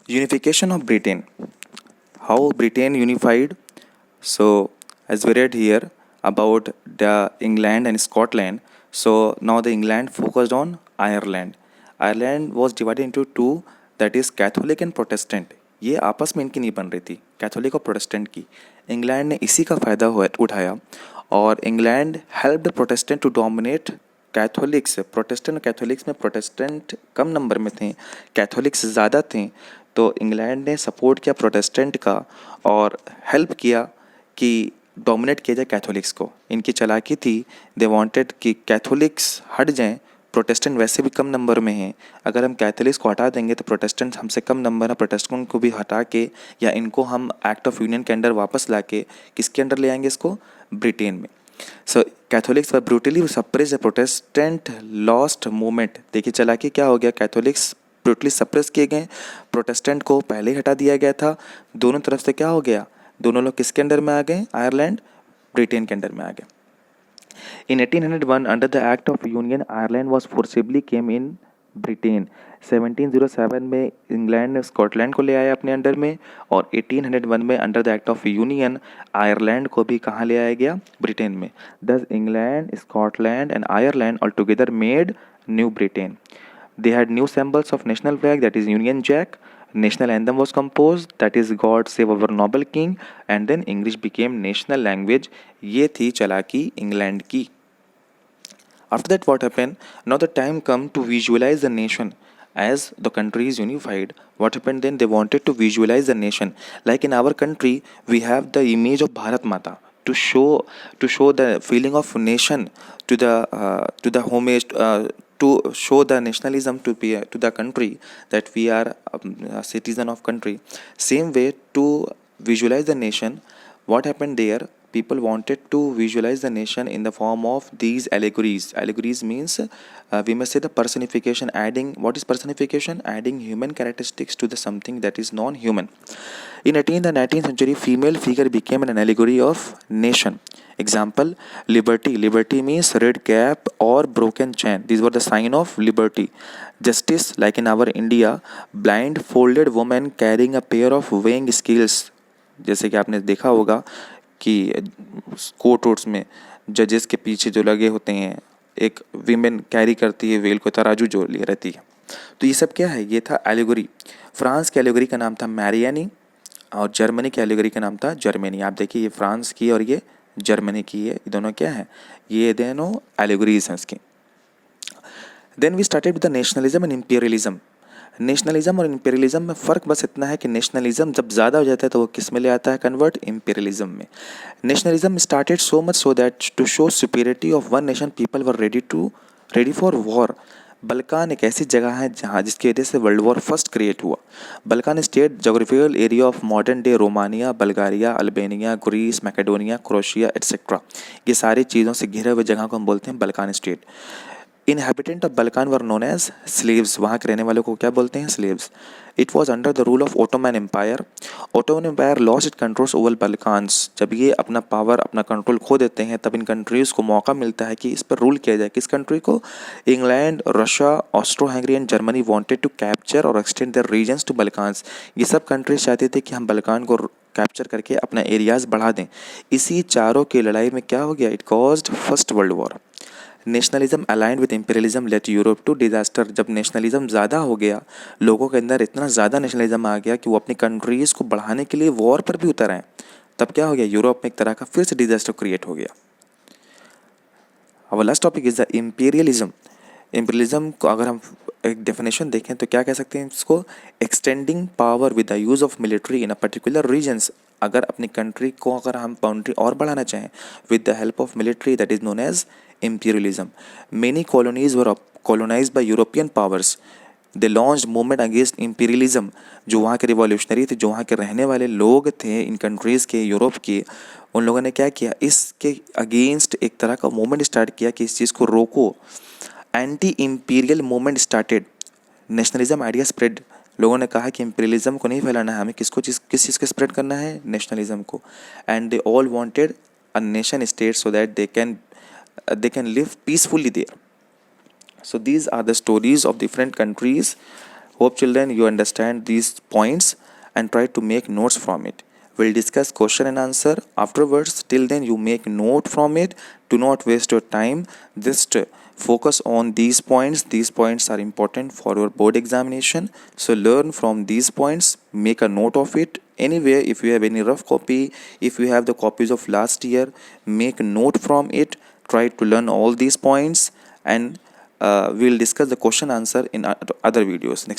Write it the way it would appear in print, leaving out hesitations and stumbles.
Unification of Britain. How Britain unified. So, as we read here about the England and Scotland, so now the England focused on Ireland. Ireland was divided into two, that is Catholic and Protestant. ये आपस में इनकी नहीं बन रही थी, Catholic और Protestant की. इंग्लैंड ने इसी का फ़ायदा उठाया और England helped Protestant to dominate Catholics. Protestant और कैथोलिक्स में प्रोटेस्टेंट कम नंबर में थे, कैथोलिक्स ज़्यादा थे. तो इंग्लैंड ने सपोर्ट किया प्रोटेस्टेंट का और हेल्प किया कि डोमिनेट किया जाए कैथोलिक्स को. इनकी चालाकी थी, दे वांटेड कि कैथोलिक्स हट जाएं. प्रोटेस्टेंट वैसे भी कम नंबर में हैं, अगर हम कैथोलिक्स को हटा देंगे तो प्रोटेस्टेंट हमसे कम नंबर है, प्रोटेस्टेंट को भी हटा के या इनको हम एक्ट ऑफ यूनियन के अंडर वापस ला के किसके अंडर ले आएंगे, इसको ब्रिटेन में. So Catholics were brutally suppress the protestant lost movement. देखिए चालाकी क्या हो गया, कैथोलिक्स ब्रूटली सप्रेस किए गए, प्रोटेस्टेंट को पहले ही हटा दिया गया था. दोनों तरफ से क्या हो गया, दोनों लोग किसके अंडर में आ गए, आयरलैंड ब्रिटेन के अंडर में आ गए. In 1801, under the Act of Union, Ireland was forcibly came in Britain. 1707 में इंग्लैंड ने स्कॉटलैंड को ले आया अपने अंडर में और 1801 में under the act of union Ireland को भी कहाँ ले आया गया, ब्रिटेन में. दस England, Scotland and Ireland all together made new Britain. They had new symbols of national flag, that is Union Jack. National anthem was composed, that is God Save Our Noble King, and then English became national language. ये थी चालाकी England की. After that what happened? Now the time come to visualize the nation. As the country is unified, what happened then? They wanted to visualize the nation. Like in our country, we have the image of Bharat Mata to show the feeling of nation to the homage. To show the nationalism to the country, that we are a citizen of country. Same way to visualize the nation, what happened there, people wanted to visualize the nation in the form of these allegories. Allegories means we must say the personification, adding, what is personification, adding human characteristics to the something that is non-human. In 18th and 19th century, female figure became an allegory of nation. Example, liberty. Liberty means red cap or broken chain. These were the sign of liberty. Justice, like in our India, blindfolded woman carrying a pair of weighing scales. जैसे कि आपने देखा होगा कि court roads में जजेस के पीछे जो लगे होते हैं, एक वीमेन कैरी करती है वेल को, तराजू जो लिए रहती है. तो ये सब क्या है, ये था एलिगोरी. फ्रांस के एलिगोरी का नाम था मैरियानी और जर्मनी के एलिगोरी का नाम था जर्मनी. आप देखिए ये फ्रांस की और ये जर्मनी की है, ये दोनों क्या है, ये दोनों एलिगोरीज हैं इसकी. Then we started with the nationalism and imperialism. Nationalism और इंपीरियलिज्म में फ़र्क बस इतना है कि नेशनलिज्म जब ज़्यादा हो जाता है तो वो किस में ले आता है, कन्वर्ट, इंपीरियलिज्म में. Nationalism started so much so that to show superiority of one nation people were ready for war. Balkan एक ऐसी जगह है जहाँ जिसकी वजह से वर्ल्ड वॉर फर्स्ट क्रिएट हुआ. Balkan state geographical area of modern day Romania, Bulgaria, Albania, Greece, Macedonia, Croatia etcetera. ये सारी चीज़ों से घिरे हुए जगह को हम बोलते हैं Balkan state. Inhabitant of Balkan were known as slaves. वहाँ के रहने वालों को क्या बोलते हैं, slaves. It was under the rule of Ottoman Empire. Ottoman Empire lost its controls over Balkans. जब ये अपना पावर, अपना कंट्रोल खो देते हैं तब इन कंट्रीज़ को मौका मिलता है कि इस पर रूल किया जाए. किस कंट्री को, England, Russia, Austro Hungary and Germany wanted to capture और extend their regions to Balkans. ये सब कंट्रीज चाहते थे कि हम बल्कान को कैप्चर करके अपना एरियाज़ बढ़ा दें. इसी चारों की लड़ाई में क्या हो गया, it caused first world war. Nationalism aligned with imperialism let Europe to disaster. जब नेशनलिज्म ज़्यादा हो गया, लोगों के अंदर इतना ज़्यादा नेशनलिज्म आ गया कि वो अपनी कंट्रीज़ को बढ़ाने के लिए वॉर पर भी उतर आए, तब क्या हो गया, यूरोप में एक तरह का फिर से डिजास्टर क्रिएट हो गया. अब last topic is the imperialism. Imperialism को अगर हम एक डेफिनेशन देखें तो क्या कह सकते हैं इसको, extending power with the use of military in a particular regions. अगर अपनी कंट्री को अगर हम बाउंड्री और बढ़ाना चाहें with the help of military, that is known as imperialism. Many colonies were colonized by European powers. They launched movement against imperialism. जो वहाँ के रिवॉल्यूशनरी थे, जो वहाँ के रहने वाले लोग थे इन कंट्रीज़ के, यूरोप के, उन लोगों ने क्या किया, इसके अगेंस्ट एक तरह का मूवमेंट स्टार्ट किया कि इस चीज़ को रोको. Anti imperial movement started. Nationalism idea spread. लोगों ने कहा कि इम्पीरियलिज्म को नहीं फैलाना है, हमें किस चीज़ को स्प्रेड करना है, नेशनलिज्म को. And they all wanted a nation state so that they can live peacefully there. So these are the stories of different countries Hope children you understand these points and try to make notes from it. We'll discuss question and answer afterwards. Till then you make note from it. Do not waste your time. Just focus on these points. These points are important for your board examination. So learn from these points. Make a note of it. Anyway, if you have any rough copy, if you have the copies of last year, make a note from it. Try to learn all these points, and we'll discuss the question answer in other videos next.